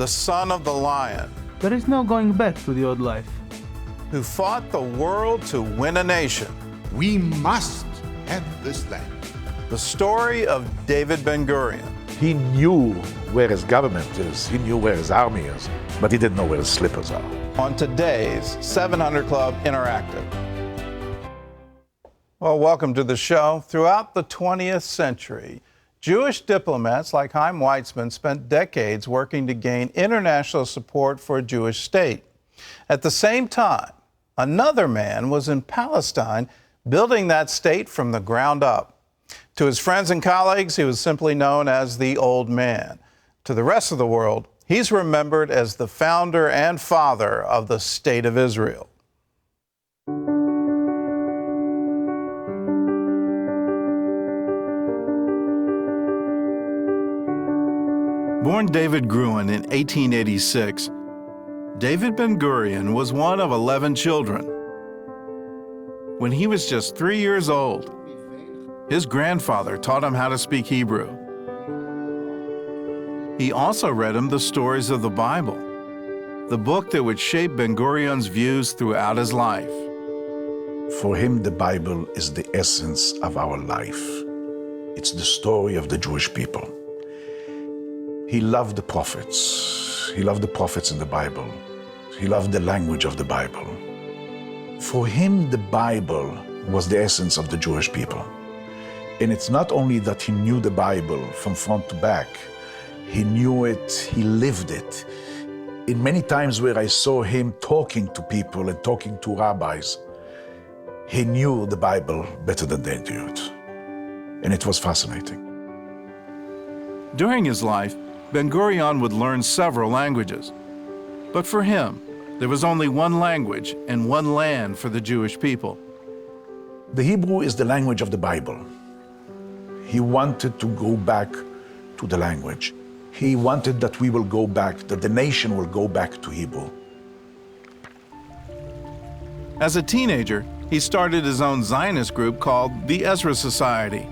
the son of the lion, There is no going back to the old life. who fought the world to win a nation. We must have this land. The story of David Ben-Gurion. He knew where his government is, he knew where his army is, but he didn't know where his slippers are. On today's 700 Club Interactive. Well, welcome to the show. Throughout the 20th century, Jewish diplomats like Chaim Weizmann spent decades working to gain international support for a Jewish state. At the same time, another man was in Palestine building that state from the ground up. To his friends and colleagues, he was simply known as the Old Man. To the rest of the world, he's remembered as the founder and father of the State of Israel. Born David Gruen in 1886, David Ben-Gurion was one of 11 children. When he was just 3 years old, his grandfather taught him how to speak Hebrew. He also read him the stories of the Bible, the book that would shape Ben-Gurion's views throughout his life. For him, the Bible is the essence of our life. It's the story of the Jewish people. He loved the prophets. He loved the prophets in the Bible. He loved the language of the Bible. For him, the Bible was the essence of the Jewish people. And it's not only that he knew the Bible from front to back, he knew it, he lived it. In many times where I saw him talking to people and talking to rabbis, he knew the Bible better than they knew it. And it was fascinating. During his life, Ben-Gurion would learn several languages. But for him, there was only one language and one land for the Jewish people. The Hebrew is the language of the Bible. He wanted to go back to the language. He wanted that we will go back, that the nation will go back to Hebrew. As a teenager, he started his own Zionist group called the Ezra Society,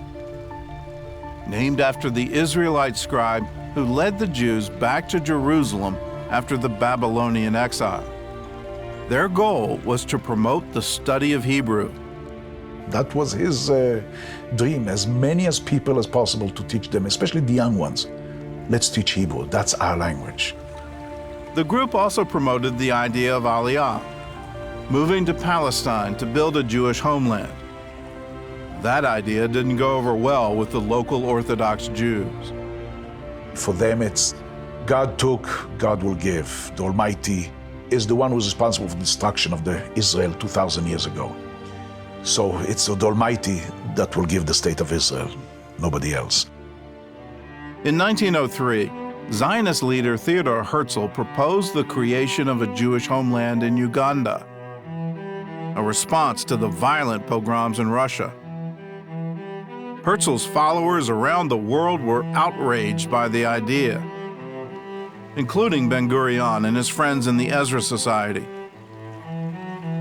named after the Israelite scribe who led the Jews back to Jerusalem after the Babylonian exile. Their goal was to promote the study of Hebrew. That was his dream, as many as people as possible to teach them, especially the young ones. Let's teach Hebrew, that's our language. The group also promoted the idea of Aliyah, moving to Palestine to build a Jewish homeland. That idea didn't go over well with the local Orthodox Jews. For them, it's God took, God will give. The Almighty is the one who's responsible for the destruction of the Israel 2,000 years ago. So it's the Almighty that will give the state of Israel, nobody else. In 1903, Zionist leader Theodor Herzl proposed the creation of a Jewish homeland in Uganda, a response to the violent pogroms in Russia. Herzl's followers around the world were outraged by the idea, including Ben-Gurion and his friends in the Ezra Society.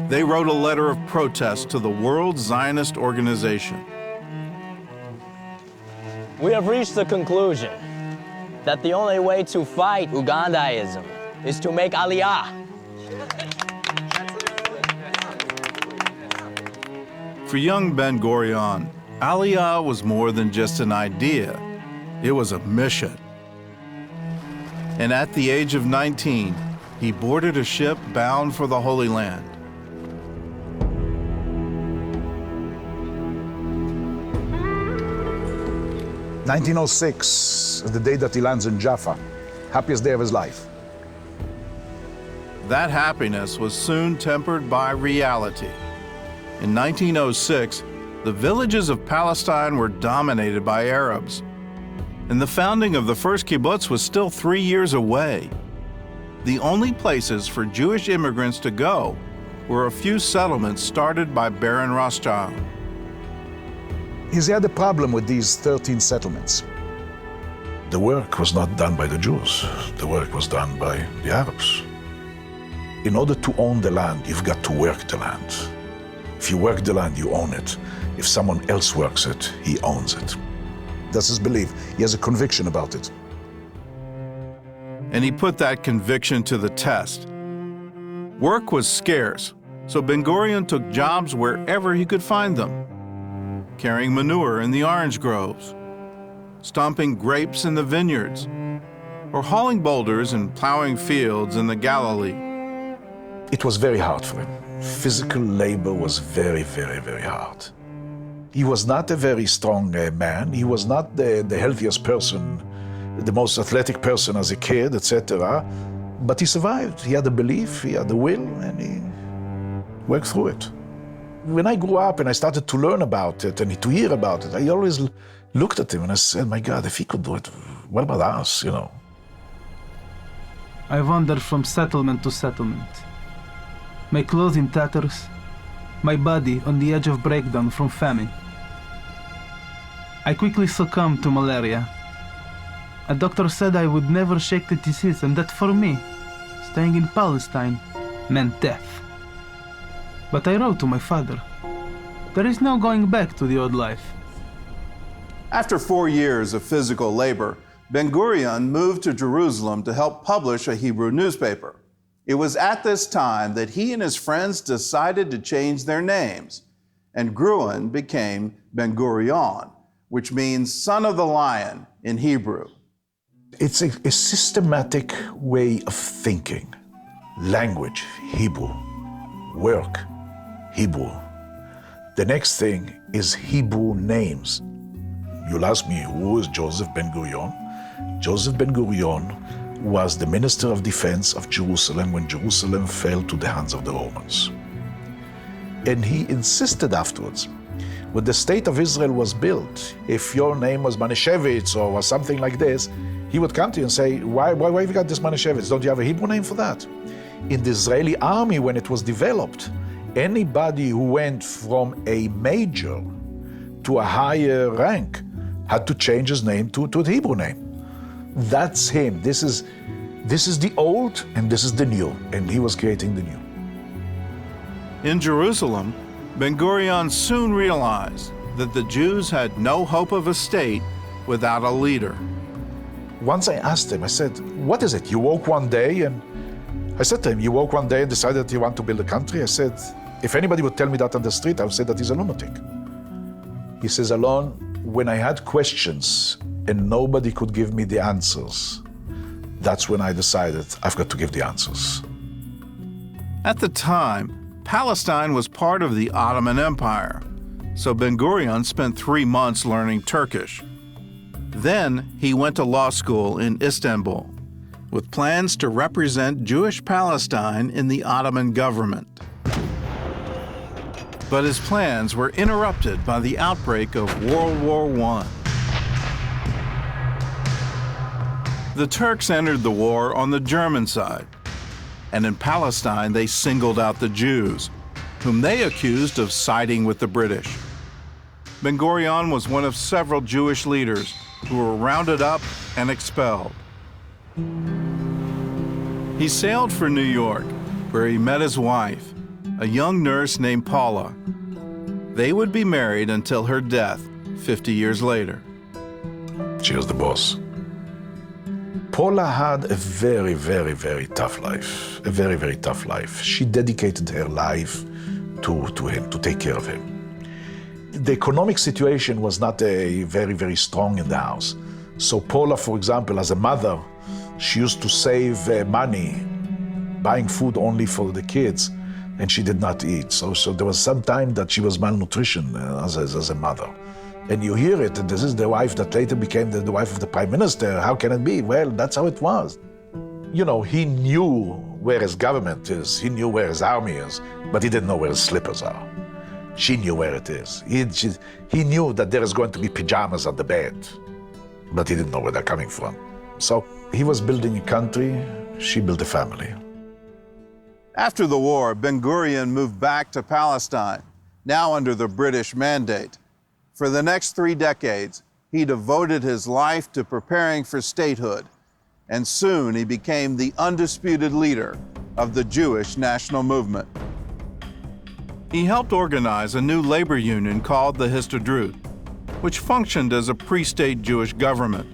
They wrote a letter of protest to the World Zionist Organization. We have reached the conclusion that the only way to fight Ugandaism is to make Aliyah. For young Ben-Gurion, Aliyah was more than just an idea. It was a mission. And at the age of 19, he boarded a ship bound for the Holy Land. '1906 is the day that he lands in Jaffa. Happiest day of his life. That happiness was soon tempered by reality. In 1906, the villages of Palestine were dominated by Arabs, and the founding of the first kibbutz was still 3 years away. The only places for Jewish immigrants to go were a few settlements started by Baron Rothschild. He had a problem with these 13 settlements. The work was not done by the Jews. The work was done by the Arabs. In order to own the land, you've got to work the land. If you work the land, you own it. If someone else works it, he owns it. That's his belief. He has a conviction about it. and he put that conviction to the test. Work was scarce, so Ben-Gurion took jobs wherever he could find them. Carrying manure in the orange groves, stomping grapes in the vineyards, or hauling boulders and plowing fields in the Galilee. It was very hard for him. Physical labor was very, very, very hard. He was not a very strong man. He was not the healthiest person, the most athletic person as a kid, etc. But he survived. He had the belief, he had the will, and he worked through it. When I grew up and I started to learn about it and to hear about it, I always looked at him and I said, my God, if he could do it, what about us, you know? I wandered from settlement to settlement. My clothes in tatters, my body on the edge of breakdown from famine. I quickly succumbed to malaria. A doctor said I would never shake the disease and that for me, staying in Palestine meant death. But I wrote to my father. There is no going back to the old life. After 4 years of physical labor, Ben-Gurion moved to Jerusalem to help publish a Hebrew newspaper. It was at this time that he and his friends decided to change their names, and Gurion became Ben-Gurion, which means son of the lion in Hebrew. It's a systematic way of thinking. Language, Hebrew. Work, Hebrew. The next thing is Hebrew names. You'll ask me, who is Joseph Ben-Gurion? Joseph Ben-Gurion was the Minister of Defense of Jerusalem when Jerusalem fell to the hands of the Romans. And he insisted afterwards, when the state of Israel was built, if your name was Manischewitz or was something like this, he would come to you and say, why have you got this Manischewitz? Don't you have a Hebrew name for that? In the Israeli army, when it was developed, anybody who went from a major to a higher rank had to change his name to a Hebrew name. That's him. This is the old and this is the new, and he was creating the new. In Jerusalem, Ben-Gurion soon realized that the Jews had no hope of a state without a leader. Once I asked him, I said, what is it? You woke one day and I said to him, you woke one day and decided that you want to build a country? I said, if anybody would tell me that on the street, I would say that he's a lunatic. He says, Alon, when I had questions and nobody could give me the answers, that's when I decided I've got to give the answers. At the time, Palestine was part of the Ottoman Empire, so Ben-Gurion spent 3 months learning Turkish. Then he went to law school in Istanbul, with plans to represent Jewish Palestine in the Ottoman government. But his plans were interrupted by the outbreak of World War I. The Turks entered the war on the German side, and in Palestine they singled out the Jews, whom they accused of siding with the British. Ben-Gurion was one of several Jewish leaders who were rounded up and expelled. He sailed for New York, where he met his wife, a young nurse named Paula. They would be married until her death 50 years later. She was the boss. Paula had a very, very, very tough life, a very, very tough life. She dedicated her life to him, to take care of him. The economic situation was not very, very strong in the house. So Paula, for example, as a mother, she used to save money, buying food only for the kids, and she did not eat. So there was some time that she was malnutrition as a mother. And you hear it, and this is the wife that later became the wife of the prime minister. How can it be? Well, that's how it was. You know, he knew where his government is, he knew where his army is, but he didn't know where his slippers are. She knew where it is. He knew that there is going to be pajamas on the bed, but he didn't know where they're coming from. So he was building a country, she built a family. After the war, Ben-Gurion moved back to Palestine, now under the British mandate. For the next 3 decades, he devoted his life to preparing for statehood, and soon he became the undisputed leader of the Jewish national movement. He helped organize a new labor union called the Histadrut, which functioned as a pre-state Jewish government.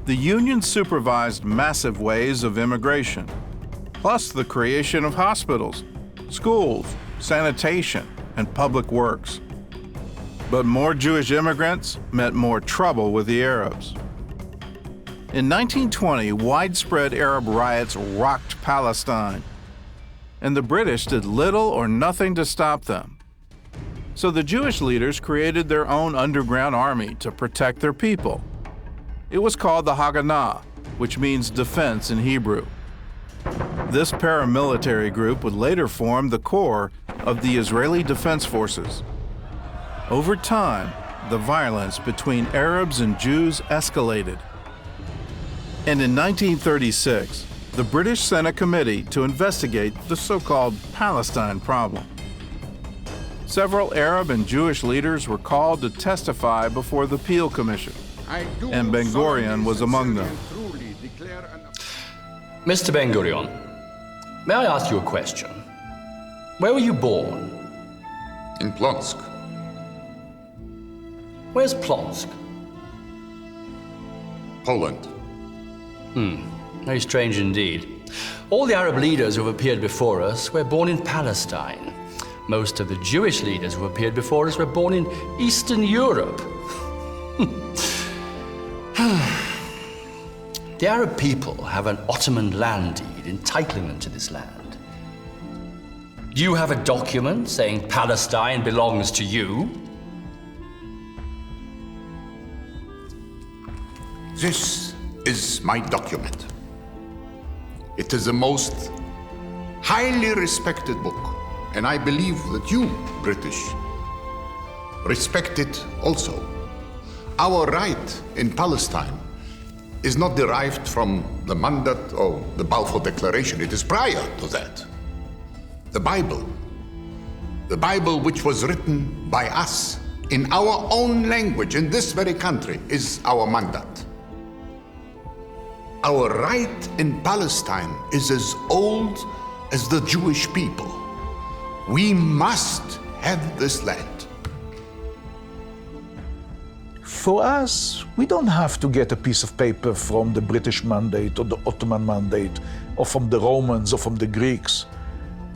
The Union supervised massive waves of immigration, plus the creation of hospitals, schools, sanitation, and public works. But more Jewish immigrants meant more trouble with the Arabs. In 1920, widespread Arab riots rocked Palestine, and the British did little or nothing to stop them. So the Jewish leaders created their own underground army to protect their people. It was called the Haganah, which means defense in Hebrew. This paramilitary group would later form the core of the Israeli Defense Forces. Over time, the violence between Arabs and Jews escalated. And in 1936, the British sent a committee to investigate the so-called Palestine problem. Several Arab and Jewish leaders were called to testify before the Peel Commission, and Ben-Gurion was among them. Mr. Ben-Gurion, may I ask you a question? Where were you born? In Plonsk. Where's Plonsk? Poland. Very strange indeed. All the Arab leaders who have appeared before us were born in Palestine. Most of the Jewish leaders who appeared before us were born in Eastern Europe. The Arab people have an Ottoman land deed entitling them to this land. Do you have a document saying Palestine belongs to you? This is my document. It is the most highly respected book, and I believe that you, British, respect it also. Our right in Palestine is not derived from the Mandat or the Balfour Declaration. It is prior to that. The Bible which was written by us in our own language in this very country, is our Mandat. Our right in Palestine is as old as the Jewish people. We must have this land. For us, we don't have to get a piece of paper from the British Mandate or the Ottoman Mandate or from the Romans or from the Greeks.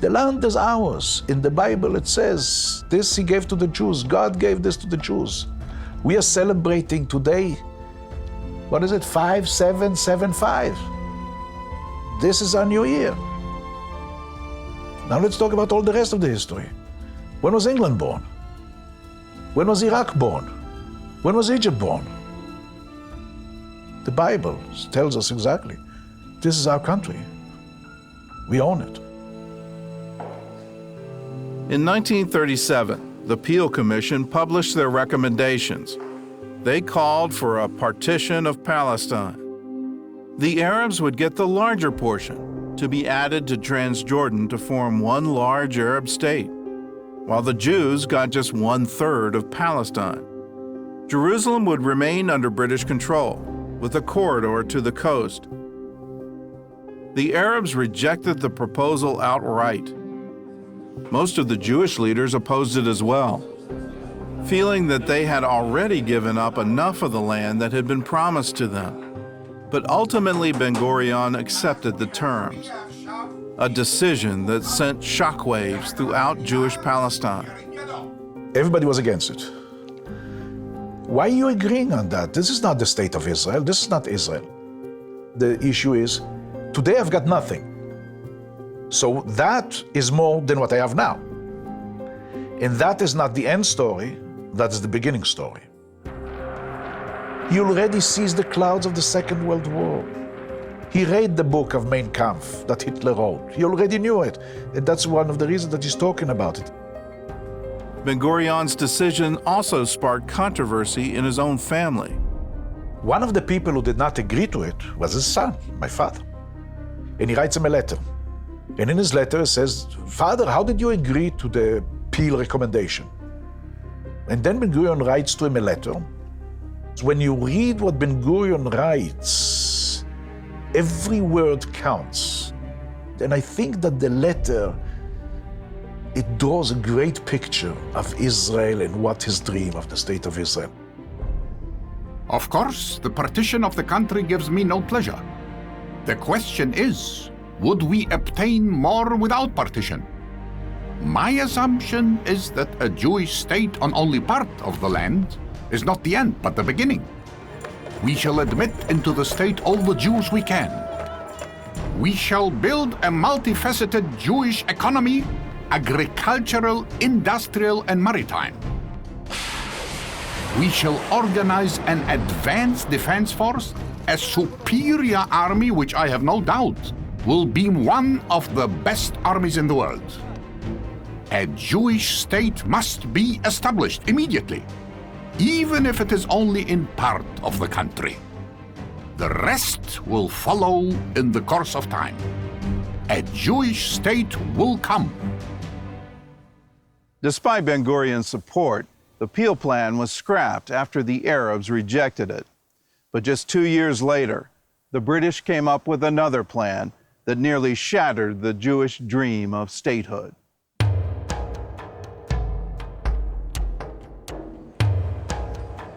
The land is ours. In the Bible it says, this he gave to the Jews. God gave this to the Jews. We are celebrating today, 5775. This is our new year. Now let's talk about all the rest of the history. When was England born? When was Iraq born? When was Egypt born? The Bible tells us exactly. This is our country. We own it. In 1937, the Peel Commission published their recommendations. They called for a partition of Palestine. The Arabs would get the larger portion, to be added to Transjordan to form one large Arab state, while the Jews got just 1/3 of Palestine. Jerusalem would remain under British control, with a corridor to the coast. The Arabs rejected the proposal outright. Most of the Jewish leaders opposed it as well, feeling that they had already given up enough of the land that had been promised to them. But ultimately, Ben-Gurion accepted the terms, a decision that sent shockwaves throughout Jewish Palestine. Everybody was against it. Why are you agreeing on that? This is not the state of Israel. This is not Israel. The issue is, today I've got nothing. So that is more than what I have now. And that is not the end story, that is the beginning story. He already sees the clouds of the Second World War. He read the book of Mein Kampf that Hitler wrote. He already knew it. And that's one of the reasons that he's talking about it. Ben-Gurion's decision also sparked controversy in his own family. One of the people who did not agree to it was his son, my father. And he writes him a letter. And in his letter it says, "Father, how did you agree to the Peel recommendation?" And then Ben-Gurion writes to him a letter. When you read what Ben-Gurion writes, every word counts. And I think that the letter, it draws a great picture of Israel and what his dream of the state of Israel. Of course, the partition of the country gives me no pleasure. The question is, would we obtain more without partition? My assumption is that a Jewish state on only part of the land is not the end, but the beginning. We shall admit into the state all the Jews we can. We shall build a multifaceted Jewish economy, agricultural, industrial, and maritime. We shall organize an advanced defense force, a superior army which I have no doubt will be one of the best armies in the world. A Jewish state must be established immediately, even if it is only in part of the country. The rest will follow in the course of time. A Jewish state will come. Despite Ben-Gurion's support, the Peel Plan was scrapped after the Arabs rejected it. But just 2 years later, the British came up with another plan that nearly shattered the Jewish dream of statehood.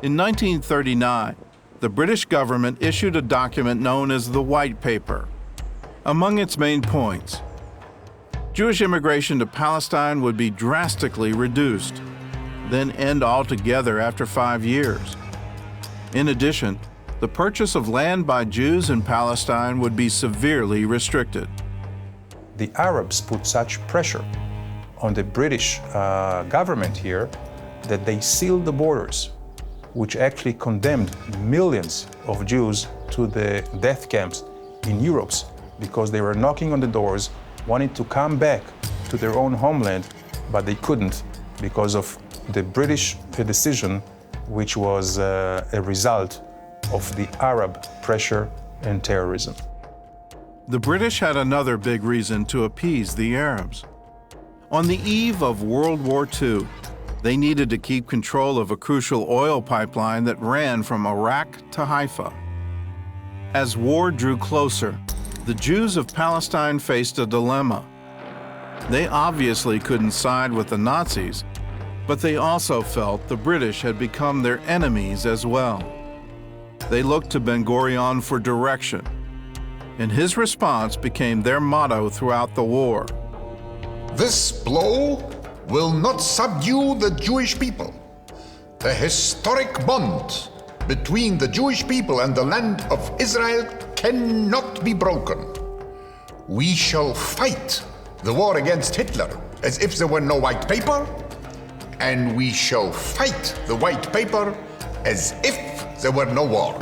In 1939, the British government issued a document known as the White Paper. Among its main points, Jewish immigration to Palestine would be drastically reduced, then end altogether after 5 years. In addition, the purchase of land by Jews in Palestine would be severely restricted. The Arabs put such pressure on the British government here that they sealed the borders, which actually condemned millions of Jews to the death camps in Europe because they were knocking on the doors, wanting to come back to their own homeland, but they couldn't because of the British decision, which was a result of the Arab pressure and terrorism. The British had another big reason to appease the Arabs. On the eve of World War II, they needed to keep control of a crucial oil pipeline that ran from Iraq to Haifa. As war drew closer, the Jews of Palestine faced a dilemma. They obviously couldn't side with the Nazis, but they also felt the British had become their enemies as well. They looked to Ben-Gurion for direction, and his response became their motto throughout the war. This blow will not subdue the Jewish people. The historic bond between the Jewish people and the land of Israel cannot be broken. We shall fight the war against Hitler as if there were no white paper, and we shall fight the white paper as if there were no war.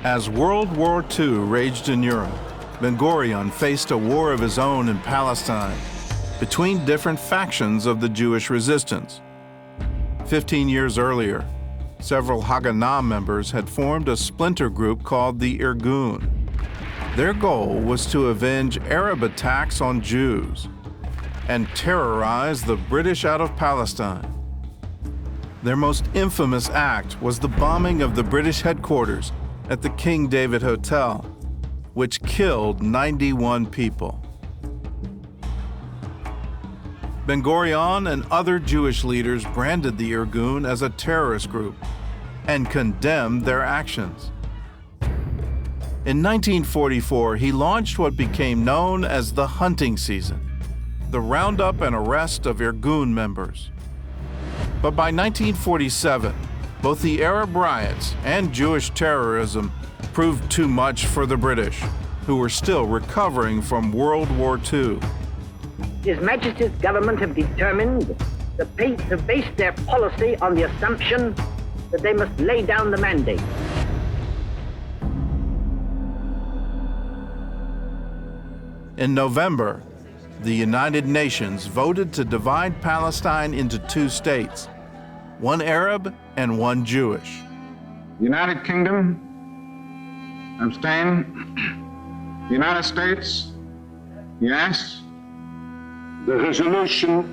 As World War II raged in Europe, Ben-Gurion faced a war of his own in Palestine between different factions of the Jewish resistance. 15 years earlier, several Haganah members had formed a splinter group called the Irgun. Their goal was to avenge Arab attacks on Jews and terrorize the British out of Palestine. Their most infamous act was the bombing of the British headquarters at the King David Hotel, which killed 91 people. Ben-Gurion and other Jewish leaders branded the Irgun as a terrorist group and condemned their actions. In 1944, he launched what became known as the hunting season, the roundup and arrest of Irgun members. But by 1947, both the Arab riots and Jewish terrorism proved too much for the British, who were still recovering from World War II. His Majesty's government have determined to base their policy on the assumption that they must lay down the mandate. In November, the United Nations voted to divide Palestine into 2 states, one Arab and one Jewish. United Kingdom, abstain. United States, yes. The resolution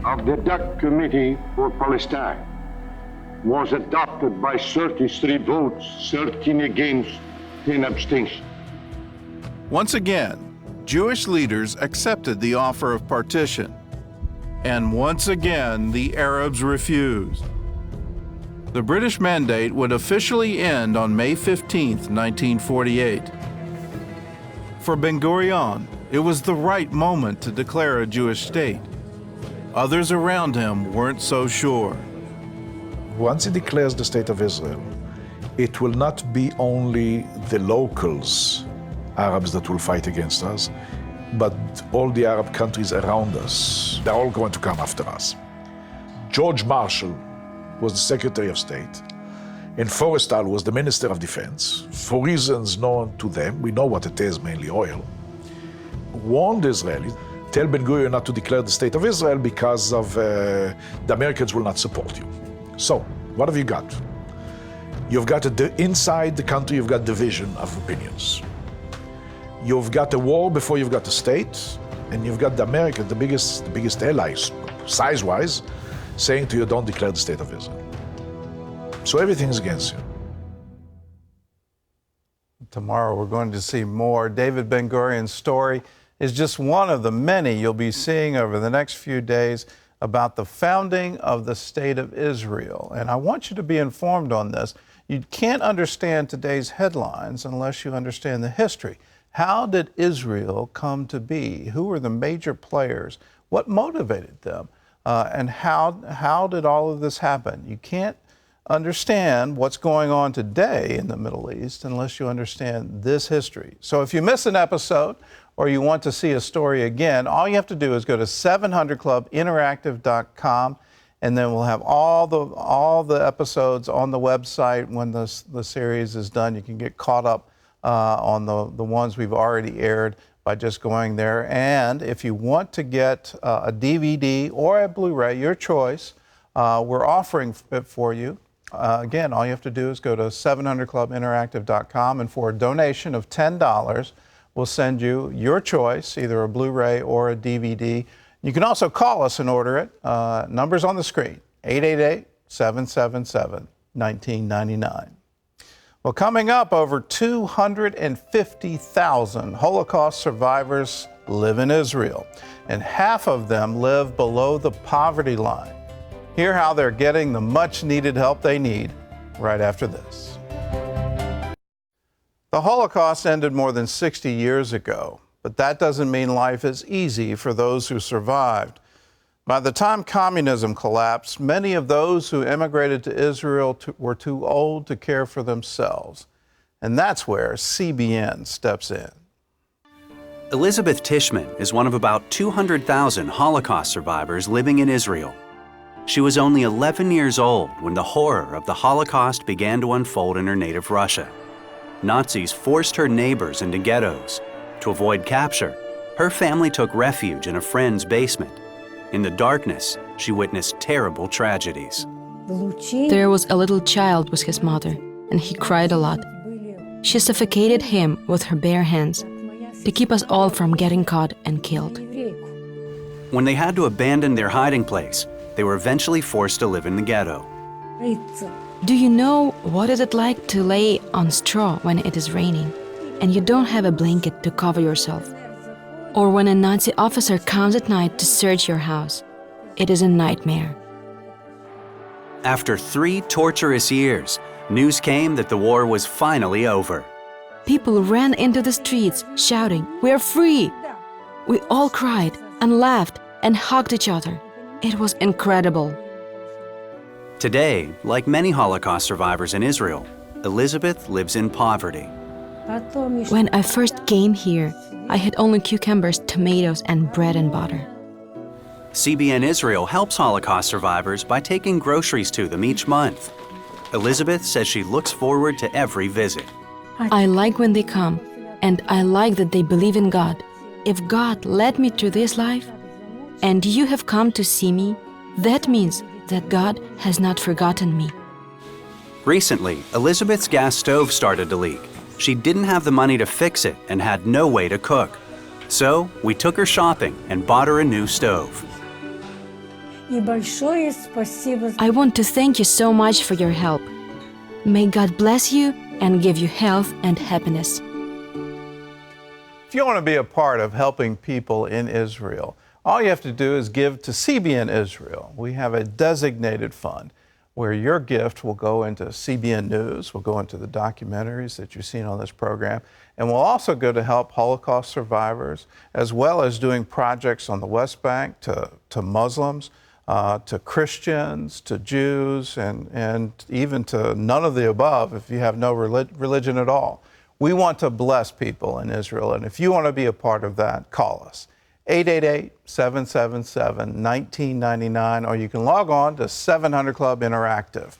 of the DUC Committee for Palestine was adopted by 33 votes, 13 against, 10 abstentions. Once again, Jewish leaders accepted the offer of partition. And once again, the Arabs refused. The British mandate would officially end on May 15, 1948. For Ben-Gurion, it was the right moment to declare a Jewish state. Others around him weren't so sure. Once he declares the State of Israel, it will not be only the locals, Arabs, that will fight against us, but all the Arab countries around us. They're all going to come after us. George Marshall was the Secretary of State, and Forrestal was the Minister of Defense, for reasons known to them, we know what it is, mainly oil, warned the Israelis, tell Ben-Gurion not to declare the State of Israel because of the Americans will not support you. So, what have you got? You've got inside the country, you've got division of opinions. You've got a war before you've got a state, and you've got the Americans, the biggest allies, size-wise, saying to you, don't declare the State of Israel. So everything is against you. Tomorrow we're going to see more. David Ben-Gurion's story is just one of the many you'll be seeing over the next few days about the founding of the State of Israel. And I want you to be informed on this. You can't understand today's headlines unless you understand the history. How did Israel come to be? Who were the major players? What motivated them? And how did all of this happen? You can't understand what's going on today in the Middle East unless you understand this history. So if you miss an episode or you want to see a story again, all you have to do is go to 700clubinteractive.com, and then we'll have all the episodes on the website. When the series is done, you can get caught up on the ones we've already aired by just going there. And if you want to get a DVD or a Blu-ray, your choice, we're offering it for you. Again, all you have to do is go to 700clubinteractive.com, and for a donation of $10, we'll send you your choice, either a Blu-ray or a DVD. You can also call us and order it. Numbers on the screen, 888-777-1999. Well, coming up, over 250,000 Holocaust survivors live in Israel, and half of them live below the poverty line. Hear how they're getting the much-needed help they need right after this. The Holocaust ended more than 60 years ago, but that doesn't mean life is easy for those who survived. By the time communism collapsed, many of those who immigrated to Israel were too old to care for themselves. And that's where CBN steps in. Elizabeth Tishman is one of about 200,000 Holocaust survivors living in Israel. She was only 11 years old when the horror of the Holocaust began to unfold in her native Russia. Nazis forced her neighbors into ghettos. To avoid capture, her family took refuge in a friend's basement. In the darkness, she witnessed terrible tragedies. There was a little child with his mother, and he cried a lot. She suffocated him with her bare hands to keep us all from getting caught and killed. When they had to abandon their hiding place, they were eventually forced to live in the ghetto. Do you know what is it like to lay on straw when it is raining and you don't have a blanket to cover yourself? Or when a Nazi officer comes at night to search your house? It is a nightmare. After 3 torturous years, news came that the war was finally over. People ran into the streets shouting, "We're free!" We all cried and laughed and hugged each other. It was incredible. Today, like many Holocaust survivors in Israel, Elizabeth lives in poverty. When I first came here, I had only cucumbers, tomatoes, and bread and butter. CBN Israel helps Holocaust survivors by taking groceries to them each month. Elizabeth says she looks forward to every visit. I like when they come, and I like that they believe in God. If God led me through this life, and you have come to see me, that means that God has not forgotten me. Recently, Elizabeth's gas stove started to leak. She didn't have the money to fix it and had no way to cook. So we took her shopping and bought her a new stove. I want to thank you so much for your help. May God bless you and give you health and happiness. If you want to be a part of helping people in Israel, All you have to do is give to CBN Israel. We have a designated fund where your gift will go into CBN News, will go into the documentaries that you've seen on this program, and will also go to help Holocaust survivors, as well as doing projects on the West Bank to Muslims, to Christians, to Jews, and even to none of the above if you have no religion at all. We want to bless people in Israel, and if you want to be a part of that, call us. 888-777-1999, or you can log on to 700 Club Interactive.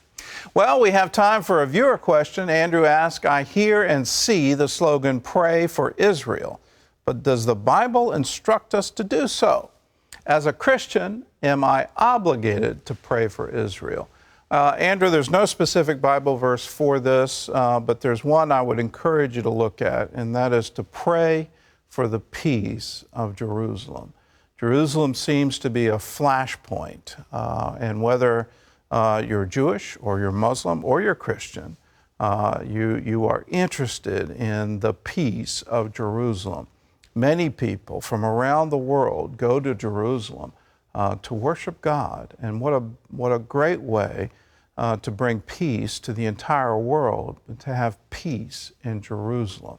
Well, we have time for a viewer question. Andrew asked, I hear and see the slogan, Pray for Israel, but does the Bible instruct us to do so? As a Christian, am I obligated to pray for Israel? Andrew, there's no specific Bible verse for this, but there's one I would encourage you to look at, and that is to pray for the peace of Jerusalem. Jerusalem seems to be a flashpoint, and whether you're Jewish or you're Muslim or you're Christian, you are interested in the peace of Jerusalem. Many people from around the world go to Jerusalem to worship God, and what a great way to bring peace to the entire world, to have peace in Jerusalem.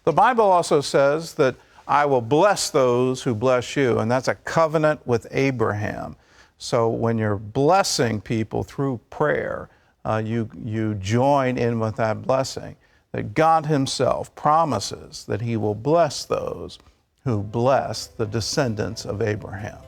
The Bible also says that I will bless those who bless you, and that's a covenant with Abraham. So when you're blessing people through prayer, you join in with that blessing, that God Himself promises that He will bless those who bless the descendants of Abraham.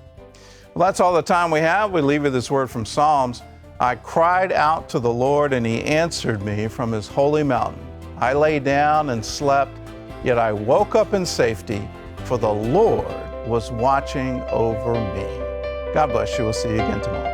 Well, that's all the time we have. We leave you this word from Psalms. I cried out to the Lord, and He answered me from His holy mountain. I lay down and slept, yet I woke up in safety, for the Lord was watching over me. God bless you. We'll see you again tomorrow.